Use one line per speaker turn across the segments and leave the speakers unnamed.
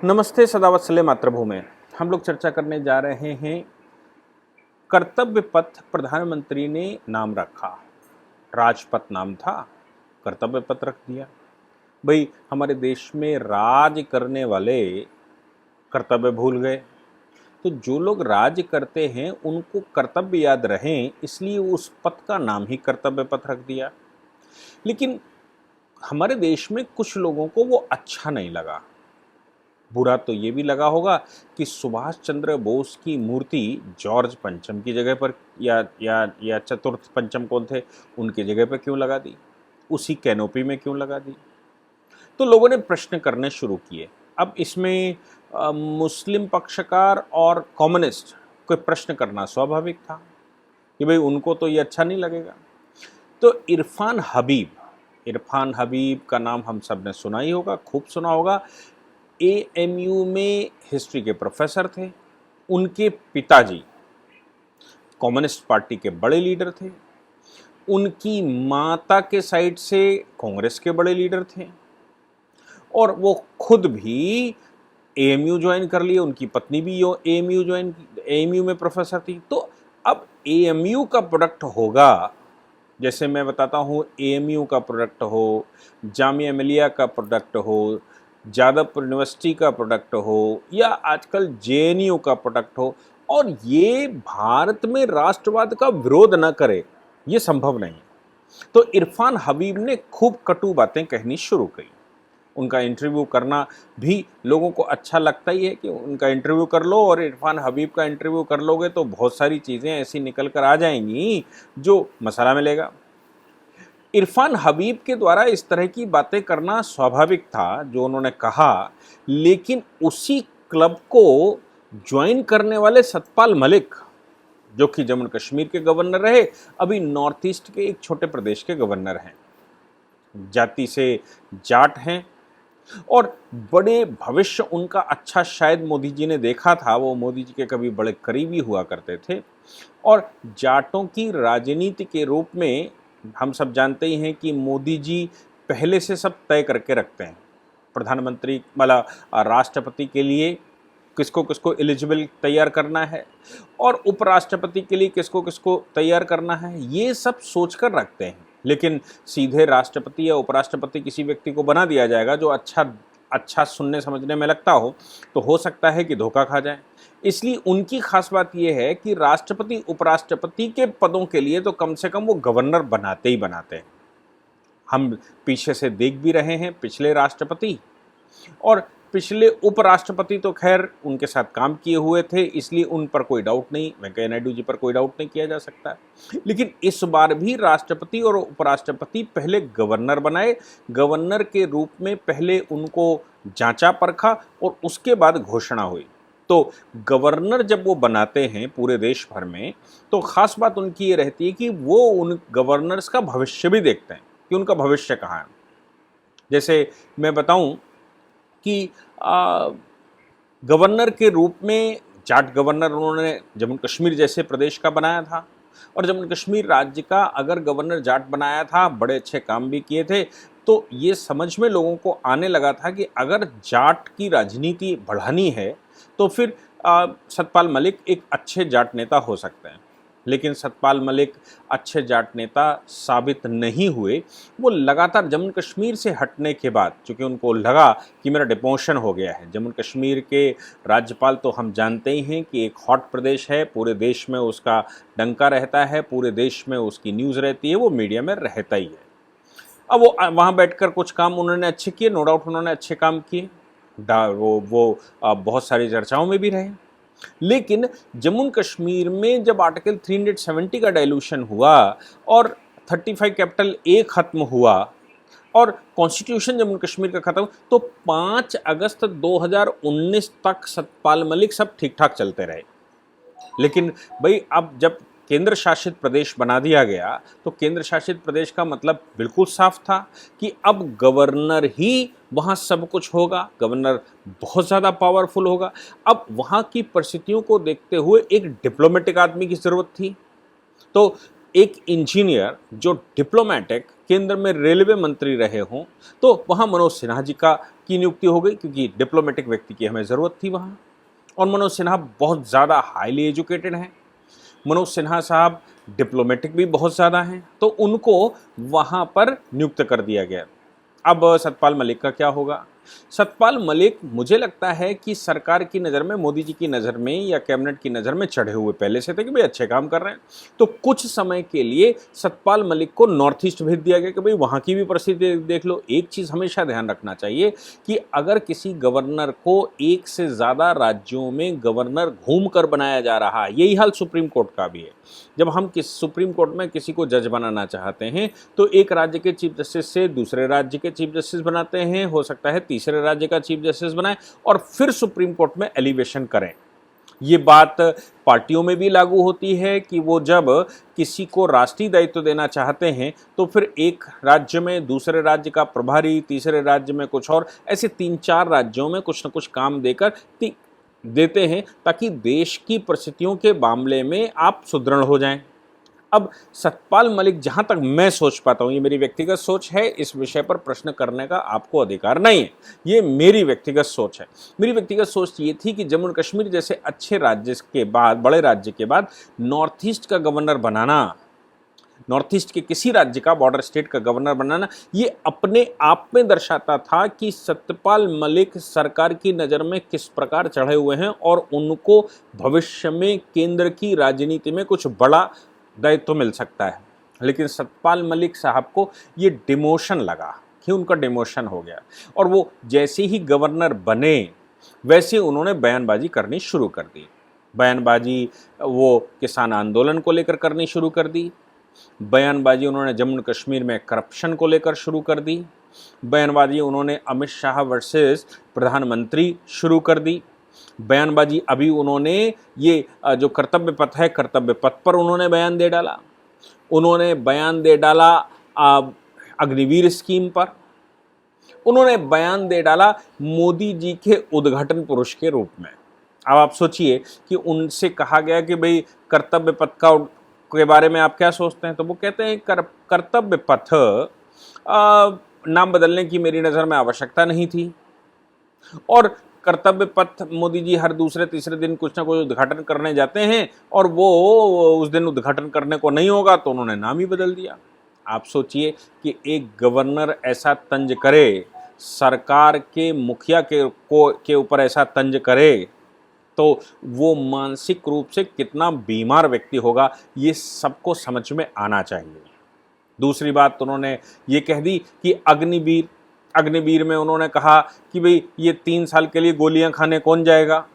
नमस्ते सदावत्सल्य मातृभूमि। हम लोग चर्चा करने जा रहे हैं कर्तव्य पथ। प्रधानमंत्री ने नाम रखा, राजपथ नाम था, कर्तव्य पथ रख दिया। भाई हमारे देश में राज करने वाले कर्तव्य भूल गए, तो जो लोग राज करते हैं उनको कर्तव्य याद रहें, इसलिए उस पथ का नाम ही कर्तव्य पथ रख दिया। लेकिन हमारे देश में कुछ लोगों को वो अच्छा नहीं लगा। बुरा तो ये भी लगा होगा कि सुभाष चंद्र बोस की मूर्ति जॉर्ज पंचम की जगह पर या चतुर्थ पंचम कौन थे उनकी जगह पर क्यों लगा दी, उसी कैनोपी में क्यों लगा दी। तो लोगों ने प्रश्न करने शुरू किए। अब इसमें मुस्लिम पक्षकार और कम्युनिस्ट को प्रश्न करना स्वाभाविक था कि भाई उनको तो ये अच्छा नहीं लगेगा। तो इरफान हबीब का नाम हम सब ने सुना ही होगा, खूब सुना होगा। एएमयू में हिस्ट्री के प्रोफेसर थे। उनके पिताजी कम्युनिस्ट पार्टी के बड़े लीडर थे। उनकी माता के साइड से कांग्रेस के बड़े लीडर थे और वो खुद भी एएमयू ज्वाइन कर लिए। उनकी पत्नी भी एएमयू में प्रोफेसर थी। तो अब एएमयू का प्रोडक्ट होगा, जैसे मैं बताता हूँ, एएमयू का प्रोडक्ट हो, जामिया मिलिया का प्रोडक्ट हो, जादवपुर यूनिवर्सिटी का प्रोडक्ट हो, या आजकल जेएनयू का प्रोडक्ट हो, और ये भारत में राष्ट्रवाद का विरोध न करे, ये संभव नहीं। तो इरफान हबीब ने खूब कटु बातें कहनी शुरू की। उनका इंटरव्यू करना भी लोगों को अच्छा लगता ही है कि उनका इंटरव्यू कर लो, और इरफान हबीब का इंटरव्यू कर लोगे तो बहुत सारी चीज़ें ऐसी निकल कर आ जाएंगी जो मसाला मिलेगा। इरफान हबीब के द्वारा इस तरह की बातें करना स्वाभाविक था जो उन्होंने कहा, लेकिन उसी क्लब को ज्वाइन करने वाले सतपाल मलिक, जो कि जम्मू कश्मीर के गवर्नर रहे, अभी नॉर्थ ईस्ट के एक छोटे प्रदेश के गवर्नर हैं, जाति से जाट हैं, और बड़े भविष्य उनका अच्छा शायद मोदी जी ने देखा था। वो मोदी जी के कभी बड़े करीबी हुआ करते थे। और जाटों की राजनीति के रूप में हम सब जानते ही हैं कि मोदी जी पहले से सब तय करके रखते हैं। प्रधानमंत्री वाला राष्ट्रपति के लिए किसको किसको एलिजिबल तैयार करना है और उपराष्ट्रपति के लिए किसको किसको तैयार करना है, ये सब सोच कर रखते हैं। लेकिन सीधे राष्ट्रपति या उपराष्ट्रपति किसी व्यक्ति को बना दिया जाएगा जो अच्छा सुनने समझने में लगता हो सकता है कि धोखा खा जाए। इसलिए उनकी खास बात यह है कि राष्ट्रपति उपराष्ट्रपति के पदों के लिए तो कम से कम वो गवर्नर बनाते ही बनाते हैं। हम पीछे से देख भी रहे हैं, पिछले राष्ट्रपति और पिछले उपराष्ट्रपति तो खैर उनके साथ काम किए हुए थे, इसलिए उन पर कोई डाउट नहीं, वेंकैया नायडू जी पर कोई डाउट नहीं किया जा सकता। लेकिन इस बार भी राष्ट्रपति और उपराष्ट्रपति पहले गवर्नर बनाए, गवर्नर के रूप में पहले उनको जांचा परखा और उसके बाद घोषणा हुई। तो गवर्नर जब वो बनाते हैं पूरे देश भर में, तो खास बात उनकी ये रहती है कि वो उन गवर्नर्स का भविष्य भी देखते हैं कि उनका भविष्य कहाँ है। जैसे मैं बताऊं कि गवर्नर के रूप में जाट गवर्नर उन्होंने जम्मू कश्मीर जैसे प्रदेश का बनाया था, और जम्मू कश्मीर राज्य का अगर गवर्नर जाट बनाया था, बड़े अच्छे काम भी किए थे। तो ये समझ में लोगों को आने लगा था कि अगर जाट की राजनीति बढ़ानी है तो फिर सतपाल मलिक एक अच्छे जाट नेता हो सकते हैं। लेकिन सतपाल मलिक अच्छे जाट नेता साबित नहीं हुए। वो लगातार जम्मू कश्मीर से हटने के बाद, चूँकि उनको लगा कि मेरा डिमोशन हो गया है। जम्मू कश्मीर के राज्यपाल तो हम जानते ही हैं कि एक हॉट प्रदेश है, पूरे देश में उसका डंका रहता है, पूरे देश में उसकी न्यूज़ रहती है, वो मीडिया में रहता ही है। अब वो वहाँ बैठकर कुछ काम उन्होंने अच्छे किए, नो डाउट उन्होंने अच्छे काम किए, वो बहुत सारी चर्चाओं में भी रहे। लेकिन जम्मू कश्मीर में जब आर्टिकल 370 का डाइल्यूशन हुआ और 35 कैपिटल ए खत्म हुआ और कॉन्स्टिट्यूशन जम्मू कश्मीर का खत्म, तो 5 अगस्त 2019 तक सतपाल मलिक सब ठीक ठाक चलते रहे। लेकिन भाई अब जब केंद्र शासित प्रदेश बना दिया गया, तो केंद्र शासित प्रदेश का मतलब बिल्कुल साफ था कि अब गवर्नर ही वहाँ सब कुछ होगा, गवर्नर बहुत ज़्यादा पावरफुल होगा। अब वहाँ की परिस्थितियों को देखते हुए एक डिप्लोमेटिक आदमी की ज़रूरत थी। तो एक इंजीनियर जो डिप्लोमेटिक केंद्र में रेलवे मंत्री रहे हों, तो वहाँ मनोज सिन्हा जी की नियुक्ति हो गई, क्योंकि डिप्लोमेटिक व्यक्ति की हमें ज़रूरत थी वहाँ। और मनोज सिन्हा बहुत ज़्यादा हाईली एजुकेटेड हैं, मनोज सिन्हा साहब डिप्लोमेटिक भी बहुत ज़्यादा हैं, तो उनको वहाँ पर नियुक्त कर दिया गया। अब सतपाल मलिक का क्या होगा? सतपाल मलिक मुझे लगता है कि सरकार की नज़र में, मोदी जी की नज़र में या कैबिनेट की नज़र में चढ़े हुए पहले से थे कि भाई अच्छे काम कर रहे हैं, तो कुछ समय के लिए सतपाल मलिक को नॉर्थ ईस्ट भेज दिया गया कि भाई वहाँ की भी परिस्थिति देख लो। एक चीज़ हमेशा ध्यान रखना चाहिए कि अगर किसी गवर्नर को एक से ज़्यादा राज्यों में गवर्नर घूम कर बनाया जा रहा है, यही हाल सुप्रीम कोर्ट का भी है। जब हम सुप्रीम कोर्ट में किसी को जज बनाना चाहते हैं तो एक राज्य के चीफ जस्टिस से दूसरे राज्य के चीफ जस्टिस बनाते हैं, हो सकता है तीसरे राज्य का चीफ जस्टिस बनाएं और फिर सुप्रीम कोर्ट में एलिवेशन करें। ये बात पार्टियों में भी लागू होती है कि वो जब किसी को राष्ट्रीय दायित्व देना चाहते हैं तो फिर एक राज्य में दूसरे राज्य का प्रभारी, तीसरे राज्य में कुछ और, ऐसे 3-4 राज्यों में कुछ न कुछ काम देकर देते हैं ताकि देश की परिस्थितियों के मामले में आप सुदृढ़ हो जाएं। अब सतपाल मलिक, जहां तक मैं सोच पाता हूं, ये मेरी व्यक्तिगत सोच है, इस विषय पर प्रश्न करने का आपको अधिकार नहीं है, ये मेरी व्यक्तिगत सोच है। मेरी व्यक्तिगत सोच ये थी कि जम्मू कश्मीर जैसे अच्छे राज्य के बाद, बड़े राज्य के बाद नॉर्थ ईस्ट का गवर्नर बनाना, नॉर्थ ईस्ट के किसी राज्य का, बॉर्डर स्टेट का गवर्नर बनाना, ये अपने आप में दर्शाता था कि सत्यपाल मलिक सरकार की नज़र में किस प्रकार चढ़े हुए हैं और उनको भविष्य में केंद्र की राजनीति में कुछ बड़ा दायित्व मिल सकता है। लेकिन सतपाल मलिक साहब को ये डिमोशन लगा कि उनका डिमोशन हो गया और वो जैसे ही गवर्नर बने वैसे उन्होंने बयानबाजी करनी शुरू कर दी। बयानबाजी वो किसान आंदोलन को लेकर करनी शुरू कर दी, बयानबाजी उन्होंने जम्मू कश्मीर में करप्शन को लेकर शुरू कर दी, बयानबाजी उन्होंने अमित शाह वर्सेस प्रधानमंत्री शुरू कर दी, बयानबाजी अभी उन्होंने ये जो कर्तव्य पथ है, कर्तव्य पथ पर उन्होंने बयान दे डाला, उन्होंने बयान दे डाला अग्निवीर स्कीम पर, उन्होंने बयान दे डाला मोदी जी के उद्घाटन पुरुष के रूप में। अब आप सोचिए कि उनसे कहा गया कि भाई कर्तव्य पथ के बारे में आप क्या सोचते हैं, तो वो कहते हैं कर्तव्य पथ नाम बदलने की मेरी नज़र में आवश्यकता नहीं थी, और कर्तव्य पथ मोदी जी हर दूसरे तीसरे दिन कुछ ना कुछ उद्घाटन करने जाते हैं और वो उस दिन उद्घाटन करने को नहीं होगा तो उन्होंने नाम ही बदल दिया। आप सोचिए कि एक गवर्नर ऐसा तंज करे, सरकार के मुखिया के ऊपर ऐसा तंज करे, तो वो मानसिक रूप से कितना बीमार व्यक्ति होगा, ये सबको समझ में आना चाहिए। दूसरी बात उन्होंने ये कह दी कि अग्निवीर में उन्होंने कहा कि भाई ये 3 साल के लिए गोलियां खाने कौन जाएगा।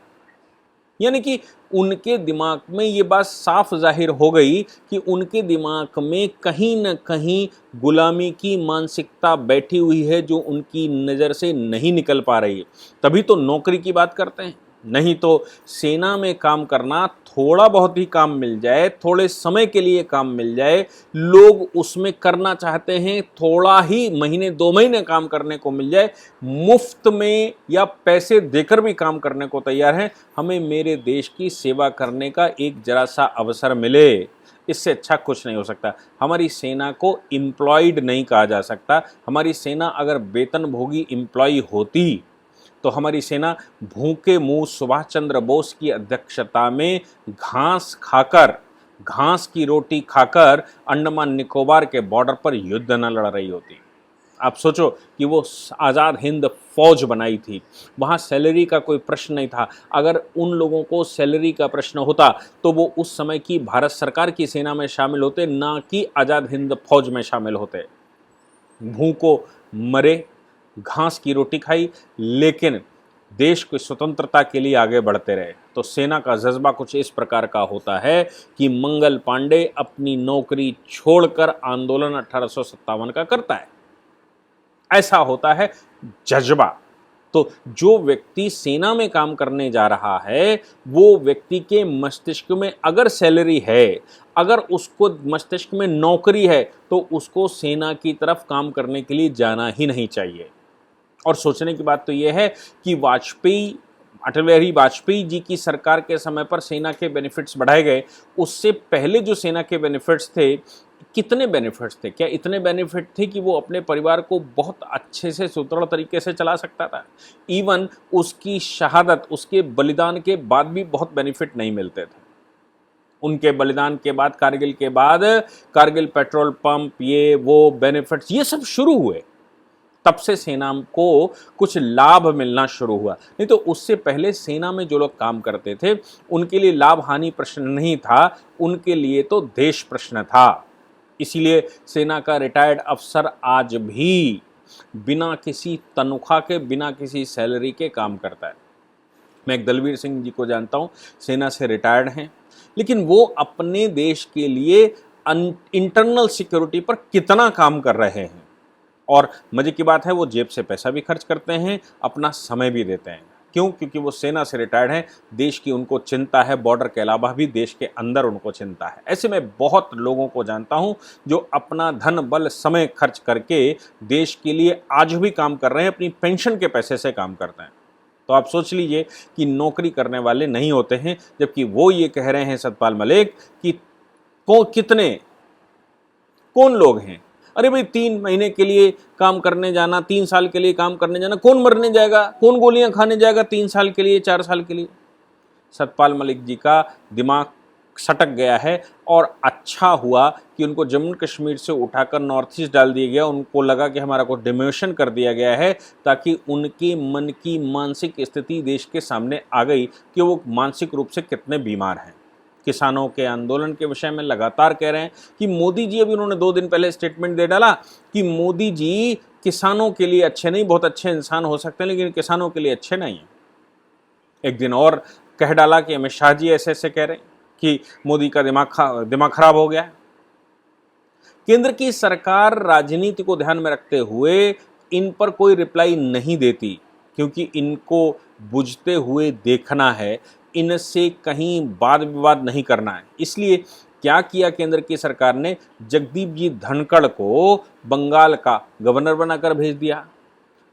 यानी कि उनके दिमाग में ये बात साफ जाहिर हो गई कि उनके दिमाग में कहीं न कहीं गुलामी की मानसिकता बैठी हुई है जो उनकी नज़र से नहीं निकल पा रही है। तभी तो नौकरी की बात करते हैं, नहीं तो सेना में काम करना, थोड़ा बहुत ही काम मिल जाए, थोड़े समय के लिए काम मिल जाए, लोग उसमें करना चाहते हैं, थोड़ा ही महीने 2 महीने काम करने को मिल जाए, मुफ्त में या पैसे देकर भी काम करने को तैयार हैं। हमें मेरे देश की सेवा करने का एक जरा सा अवसर मिले, इससे अच्छा कुछ नहीं हो सकता। हमारी सेना को एम्प्लॉयड नहीं कहा जा सकता। हमारी सेना अगर वेतनभोगी एम्प्लॉय होती तो हमारी सेना भूखे मुंह सुभाष चंद्र बोस की अध्यक्षता में घास की रोटी खाकर अंडमान निकोबार के बॉर्डर पर युद्ध न लड़ रही होती। आप सोचो कि वो आज़ाद हिंद फौज बनाई थी, वहाँ सैलरी का कोई प्रश्न नहीं था। अगर उन लोगों को सैलरी का प्रश्न होता तो वो उस समय की भारत सरकार की सेना में शामिल होते, ना कि आज़ाद हिंद फौज में शामिल होते। भूखों मरे, घास की रोटी खाई, लेकिन देश की स्वतंत्रता के लिए आगे बढ़ते रहे। तो सेना का जज्बा कुछ इस प्रकार का होता है कि मंगल पांडे अपनी नौकरी छोड़कर आंदोलन 1857 का करता है, ऐसा होता है जज्बा। तो जो व्यक्ति सेना में काम करने जा रहा है वो व्यक्ति के मस्तिष्क में अगर सैलरी है, अगर उसको मस्तिष्क में नौकरी है, तो उसको सेना की तरफ काम करने के लिए जाना ही नहीं चाहिए। और सोचने की बात तो यह है कि अटल बिहारी वाजपेयी जी की सरकार के समय पर सेना के बेनिफिट्स बढ़ाए गए। उससे पहले जो सेना के बेनिफिट्स थे कितने बेनिफिट्स थे? क्या इतने बेनिफिट थे कि वो अपने परिवार को बहुत अच्छे से सुदृढ़ तरीके से चला सकता था? इवन उसकी शहादत, उसके बलिदान के बाद भी बहुत बेनिफिट नहीं मिलते थे। उनके बलिदान के बाद, कारगिल के बाद, कारगिल पेट्रोल पंप, ये वो बेनिफिट्स, ये सब शुरू हुए। तब से सेना को कुछ लाभ मिलना शुरू हुआ। नहीं तो उससे पहले सेना में जो लोग काम करते थे उनके लिए लाभ हानि प्रश्न नहीं था, उनके लिए तो देश प्रश्न था। इसीलिए सेना का रिटायर्ड अफसर आज भी बिना किसी तनख्वाह के, बिना किसी सैलरी के काम करता है। मैं एक दलवीर सिंह जी को जानता हूँ, सेना से रिटायर्ड हैं, लेकिन वो अपने देश के लिए इंटरनल सिक्योरिटी पर कितना काम कर रहे हैं। और मजे की बात है, वो जेब से पैसा भी खर्च करते हैं, अपना समय भी देते हैं। क्यों? क्योंकि वो सेना से रिटायर्ड हैं, देश की उनको चिंता है, बॉर्डर के अलावा भी देश के अंदर उनको चिंता है। ऐसे में बहुत लोगों को जानता हूं जो अपना धन, बल, समय खर्च करके देश के लिए आज भी काम कर रहे हैं, अपनी पेंशन के पैसे से काम करते हैं। तो आप सोच लीजिए कि नौकरी करने वाले नहीं होते हैं, जबकि वो ये कह रहे हैं सतपाल मलिक कि कौन लोग हैं? अरे भाई, 3 महीने के लिए काम करने जाना, 3 साल के लिए काम करने जाना, कौन मरने जाएगा, कौन गोलियां खाने जाएगा 3 साल के लिए, 4 साल के लिए? सतपाल मलिक जी का दिमाग सटक गया है, और अच्छा हुआ कि उनको जम्मू कश्मीर से उठाकर नॉर्थ ईस्ट डाल दिया गया। उनको लगा कि हमारा को डिमोशन कर दिया गया है, ताकि उनके मन की मानसिक स्थिति देश के सामने आ गई कि वो मानसिक रूप से कितने बीमार हैं। किसानों के आंदोलन के विषय में लगातार कह रहे हैं कि मोदी जी, अभी उन्होंने 2 दिन पहले स्टेटमेंट दे डाला कि मोदी जी किसानों के लिए अच्छे नहीं, बहुत अच्छे इंसान हो सकते हैं लेकिन किसानों के लिए अच्छे नहीं हैं। एक दिन और कह डाला कि अमित शाह जी ऐसे ऐसे कह रहे हैं कि मोदी का दिमाग खराब हो गया है। केंद्र की सरकार राजनीति को ध्यान में रखते हुए इन पर कोई रिप्लाई नहीं देती, क्योंकि इनको बुझते हुए देखना है, इनसे कहीं वाद विवाद नहीं करना है। इसलिए क्या किया केंद्र की सरकार ने? जगदीप जी धनखड़ को बंगाल का गवर्नर बनाकर भेज दिया।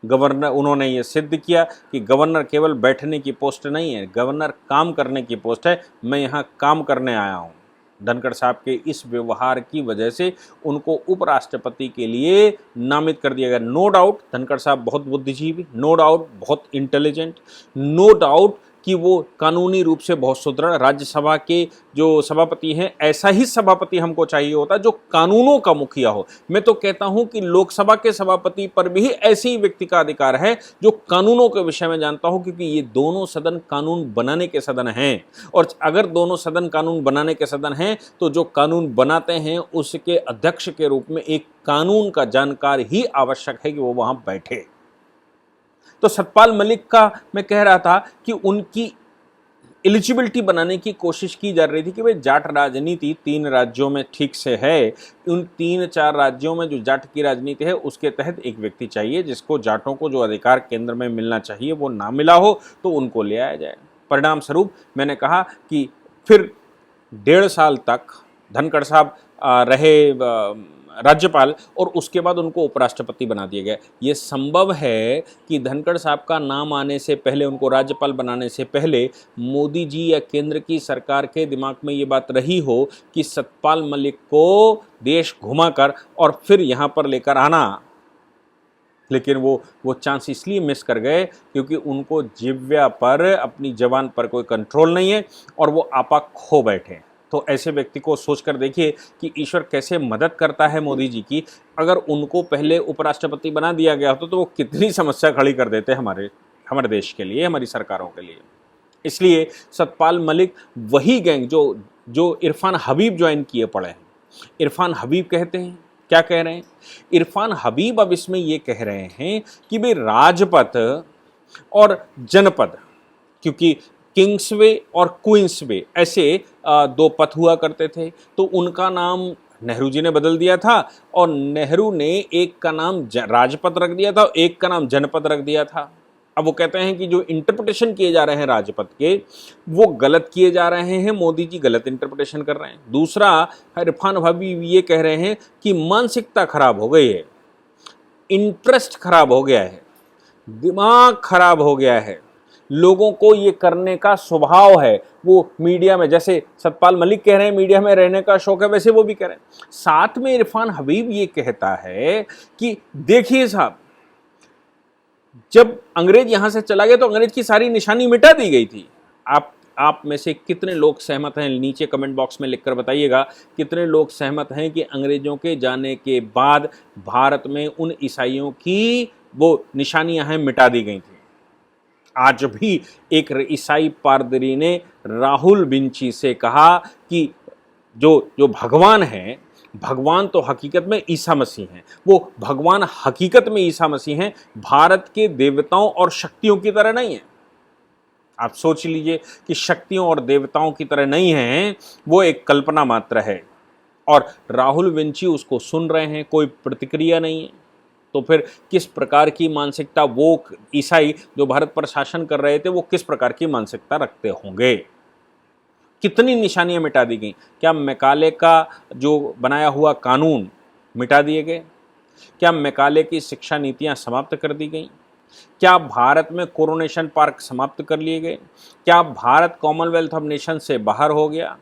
गवर्नर, उन्होंने ये सिद्ध किया कि गवर्नर केवल बैठने की पोस्ट नहीं है, गवर्नर काम करने की पोस्ट है। मैं यहाँ काम करने आया हूँ। धनखड़ साहब के इस व्यवहार की वजह से उनको उपराष्ट्रपति के लिए नामित कर दिया गया। नो डाउट धनखड़ साहब बहुत बुद्धिजीवी, नो डाउट बहुत इंटेलिजेंट, नो डाउट कि वो कानूनी रूप से बहुत सुदृढ़, राज्यसभा के जो सभापति हैं, ऐसा ही सभापति हमको चाहिए होता जो कानूनों का मुखिया हो। मैं तो कहता हूं कि लोकसभा के सभापति पर भी ऐसे ही व्यक्ति का अधिकार है जो कानूनों के विषय में जानता हो, क्योंकि ये दोनों सदन कानून बनाने के सदन हैं। और अगर दोनों सदन कानून बनाने के सदन हैं तो जो कानून बनाते हैं उसके अध्यक्ष के रूप में एक कानून का जानकार ही आवश्यक है कि वो वहां बैठे। तो सतपाल मलिक का मैं कह रहा था कि उनकी एलिजिबिलिटी बनाने की कोशिश की जा रही थी कि भाई जाट राजनीति 3 राज्यों में ठीक से है, उन 3-4 राज्यों में जो जाट की राजनीति है उसके तहत एक व्यक्ति चाहिए जिसको जाटों को जो अधिकार केंद्र में मिलना चाहिए वो ना मिला हो तो उनको ले आया जाए। परिणाम स्वरूप मैंने कहा कि फिर 1.5 साल तक धनखड़ साहब रहे राज्यपाल, और उसके बाद उनको उपराष्ट्रपति बना दिया गया। ये संभव है कि धनखड़ साहब का नाम आने से पहले, उनको राज्यपाल बनाने से पहले मोदी जी या केंद्र की सरकार के दिमाग में ये बात रही हो कि सतपाल मलिक को देश घुमाकर और फिर यहाँ पर लेकर आना, लेकिन वो चांस इसलिए मिस कर गए क्योंकि उनको जिव्या पर, अपनी जबान पर कोई कंट्रोल नहीं है और वो आपा खो बैठे। तो ऐसे व्यक्ति को सोचकर देखिए कि ईश्वर कैसे मदद करता है मोदी जी की। अगर उनको पहले उपराष्ट्रपति बना दिया गया होता तो वो कितनी समस्या खड़ी कर देते हमारे देश के लिए, हमारी सरकारों के लिए। इसलिए सतपाल मलिक वही गैंग जो इरफान हबीब ज्वाइन किए पड़े हैं। इरफान हबीब कहते हैं, क्या कह रहे हैं? इरफान हबीब अब इसमें ये कह रहे हैं कि भाई राजपथ और जनपद, क्योंकि किंग्सवे और क्वींसवे ऐसे 2 पथ हुआ करते थे, तो उनका नाम नेहरू जी ने बदल दिया था और नेहरू ने एक का नाम राजपथ रख दिया था और एक का नाम जनपद रख दिया था। अब वो कहते हैं कि जो इंटरप्रिटेशन किए जा रहे हैं राजपथ के वो गलत किए जा रहे हैं, मोदी जी गलत इंटरप्रिटेशन कर रहे हैं। दूसरा, इरफान हबीब ये कह रहे हैं कि मानसिकता खराब हो गई है, इंटरेस्ट खराब हो गया है, दिमाग खराब हो गया है, लोगों को ये करने का स्वभाव है। वो मीडिया में, जैसे सतपाल मलिक कह रहे हैं मीडिया में रहने का शौक है, वैसे वो भी कह रहे हैं। साथ में इरफान हबीब ये कहता है कि देखिए साहब, जब अंग्रेज यहां से चला गया तो अंग्रेज की सारी निशानी मिटा दी गई थी। आप में से कितने लोग सहमत हैं, नीचे कमेंट बॉक्स में लिखकर बताइएगा। कितने लोग सहमत हैं कि अंग्रेजों के जाने के बाद भारत में उन ईसाइयों की वो निशानियां हैं मिटा दी गई थी। आज भी एक ईसाई पादरी ने राहुल विंची से कहा कि जो जो भगवान है, भगवान तो हकीकत में ईसा मसीह हैं, वो भगवान हकीकत में ईसा मसीह हैं, भारत के देवताओं और शक्तियों की तरह नहीं है। आप सोच लीजिए कि शक्तियों और देवताओं की तरह नहीं है, वो एक कल्पना मात्र है। और राहुल विंची उसको सुन रहे हैं, कोई प्रतिक्रिया नहीं है। तो फिर किस प्रकार की मानसिकता वो ईसाई जो भारत पर शासन कर रहे थे, वो किस प्रकार की मानसिकता रखते होंगे। कितनी निशानियां मिटा दी गई। क्या मैकाले का जो बनाया हुआ कानून मिटा दिए गए? क्या मैकाले की शिक्षा नीतियां समाप्त कर दी गई? क्या भारत में कोरोनेशन पार्क समाप्त कर लिए गए? क्या भारत कॉमनवेल्थ ऑफ नेशन से बाहर हो गया?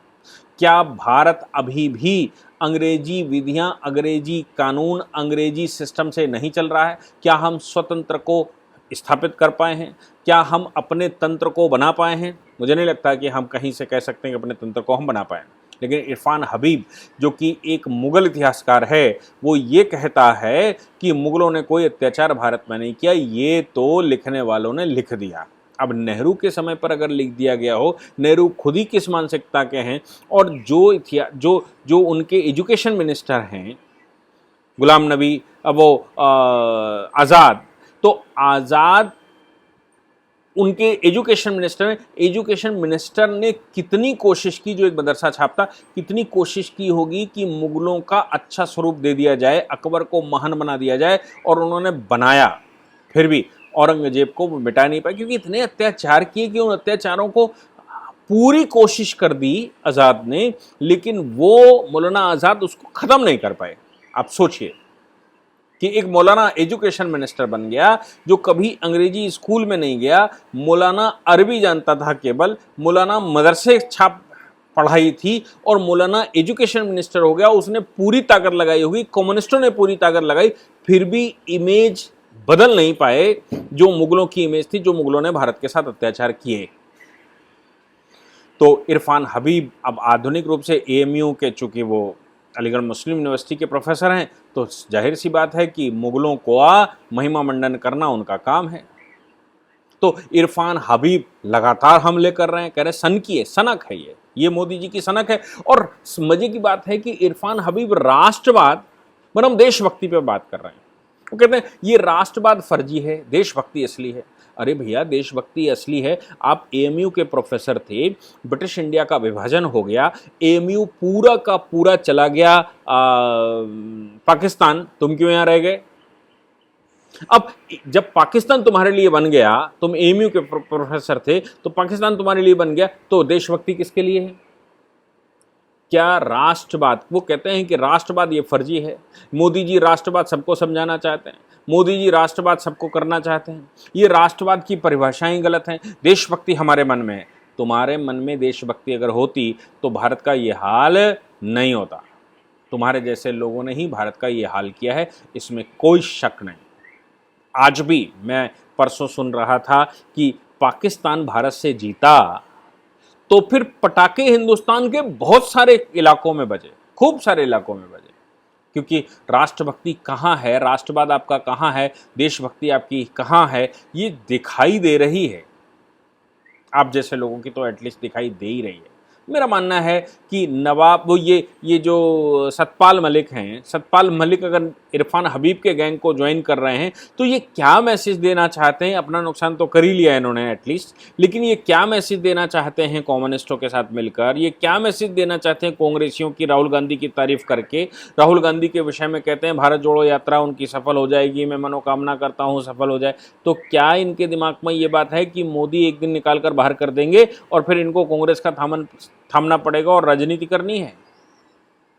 क्या भारत अभी भी अंग्रेजी विधियां, अंग्रेजी कानून, अंग्रेजी सिस्टम से नहीं चल रहा है? क्या हम स्वतंत्र को स्थापित कर पाए हैं? क्या हम अपने तंत्र को बना पाए हैं? मुझे नहीं लगता कि हम कहीं से कह सकते हैं कि अपने तंत्र को हम बना पाए। लेकिन इरफान हबीब जो कि एक मुगल इतिहासकार है, वो ये कहता है कि मुगलों ने कोई अत्याचार भारत में नहीं किया, ये तो लिखने वालों ने लिख दिया। अब नेहरू के समय पर अगर लिख दिया गया हो, नेहरू खुद ही किस मानसिकता के हैं, और जो उनके एजुकेशन मिनिस्टर हैं गुलाम नबी, अब वो आज़ाद, तो आज़ाद उनके एजुकेशन मिनिस्टर ने कितनी कोशिश की, जो एक मदरसा छापता, कितनी कोशिश की होगी कि मुगलों का अच्छा स्वरूप दे दिया जाए, अकबर को महान बना दिया जाए, और उन्होंने बनाया। फिर भी औरंगजेब को मिटा नहीं पाए, क्योंकि इतने अत्याचार किए कि उन अत्याचारों को पूरी कोशिश कर दी आज़ाद ने, लेकिन वो मौलाना आज़ाद उसको ख़त्म नहीं कर पाए। आप सोचिए कि एक मौलाना एजुकेशन मिनिस्टर बन गया जो कभी अंग्रेजी स्कूल में नहीं गया, मौलाना अरबी जानता था केवल, मौलाना मदरसे छाप पढ़ाई थी, और मौलाना एजुकेशन मिनिस्टर हो गया। उसने पूरी ताकत लगाई होगी, कम्युनिस्टों ने पूरी ताकत लगाई, फिर भी इमेज बदल नहीं पाए जो मुगलों की इमेज थी, जो मुगलों ने भारत के साथ अत्याचार किए। तो इरफान हबीब अब आधुनिक रूप से एएमयू के, चूंकि वो अलीगढ़ मुस्लिम यूनिवर्सिटी के प्रोफेसर हैं, तो जाहिर सी बात है कि मुगलों को महिमा मंडन करना उनका काम है। तो इरफान हबीब लगातार हमले कर रहे हैं, कह रहे हैं सनकी है, सनक है, ये मोदी जी की सनक है। और मजे की बात है कि इरफान हबीब राष्ट्रवाद मतलब देशभक्ति पे बात कर रहे हैं। वो कहते हैं ये राष्ट्रवाद फर्जी है, देशभक्ति असली है। अरे भैया, देशभक्ति असली है। आप एएमयू के प्रोफेसर थे, ब्रिटिश इंडिया का विभाजन हो गया, एएमयू पूरा का पूरा चला गया पाकिस्तान, तुम क्यों यहाँ रह गए? अब जब पाकिस्तान तुम्हारे लिए बन गया, तुम एएमयू के प्रोफेसर थे, तो पाकिस्तान तुम्हारे लिए बन गया, तो देशभक्ति किसके लिए है? क्या राष्ट्रवाद, वो कहते हैं कि राष्ट्रवाद ये फर्जी है। मोदी जी राष्ट्रवाद सबको समझाना चाहते हैं, मोदी जी राष्ट्रवाद सबको करना चाहते हैं, ये राष्ट्रवाद की परिभाषाएं गलत हैं, देशभक्ति हमारे मन में है। तुम्हारे मन में देशभक्ति अगर होती तो भारत का ये हाल नहीं होता। तुम्हारे जैसे लोगों ने ही भारत का ये हाल किया है, इसमें कोई शक नहीं। आज भी मैं परसों सुन रहा था कि पाकिस्तान भारत से जीता तो फिर पटाखे हिंदुस्तान के बहुत सारे इलाकों में बजे, खूब सारे इलाकों में बजे, क्योंकि राष्ट्रभक्ति कहाँ है, राष्ट्रवाद आपका कहाँ है, देशभक्ति आपकी कहाँ है, ये दिखाई दे रही है। आप जैसे लोगों की तो एटलीस्ट दिखाई दे ही रही है। मेरा मानना है कि नवाब, वो ये जो सतपाल मलिक हैं, सतपाल मलिक अगर इरफान हबीब के गैंग को ज्वाइन कर रहे हैं तो ये क्या मैसेज देना चाहते हैं? अपना नुकसान तो कर ही लिया इन्होंने एटलीस्ट, लेकिन ये क्या मैसेज देना चाहते हैं कम्युनिस्टों के साथ मिलकर? ये क्या मैसेज देना चाहते हैं कांग्रेसियों की राहुल गांधी की तारीफ करके? राहुल गांधी के विषय में कहते हैं भारत जोड़ो यात्रा उनकी सफल हो जाएगी, मैं मनोकामना करता हूँ सफल हो जाए। तो क्या इनके दिमाग में ये बात है कि मोदी एक दिन निकाल कर बाहर कर देंगे और फिर इनको कांग्रेस का थामना पड़ेगा और राजनीति करनी है?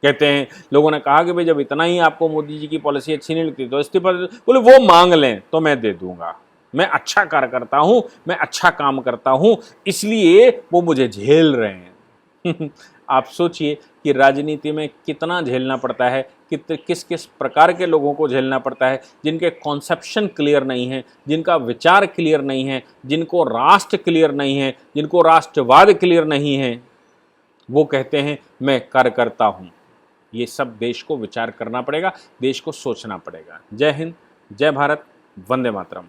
कहते हैं, लोगों ने कहा कि भाई जब इतना ही आपको मोदी जी की पॉलिसी अच्छी नहीं लगती तो इस्तीफा, बोले वो मांग लें तो मैं दे दूंगा। मैं अच्छा कार्य करता हूं, मैं अच्छा काम करता हूं, इसलिए वो मुझे झेल रहे हैं। आप सोचिए कि राजनीति में कितना झेलना पड़ता है, किस किस प्रकार के लोगों को झेलना पड़ता है, जिनके कॉन्सेप्शन क्लियर नहीं है, जिनका विचार क्लियर नहीं है, जिनको राष्ट्र क्लियर नहीं है, जिनको राष्ट्रवाद क्लियर नहीं है। वो कहते हैं मैं कार्य करता हूं। ये सब देश को विचार करना पड़ेगा, देश को सोचना पड़ेगा। जय हिंद, जय भारत, वंदे मातरम।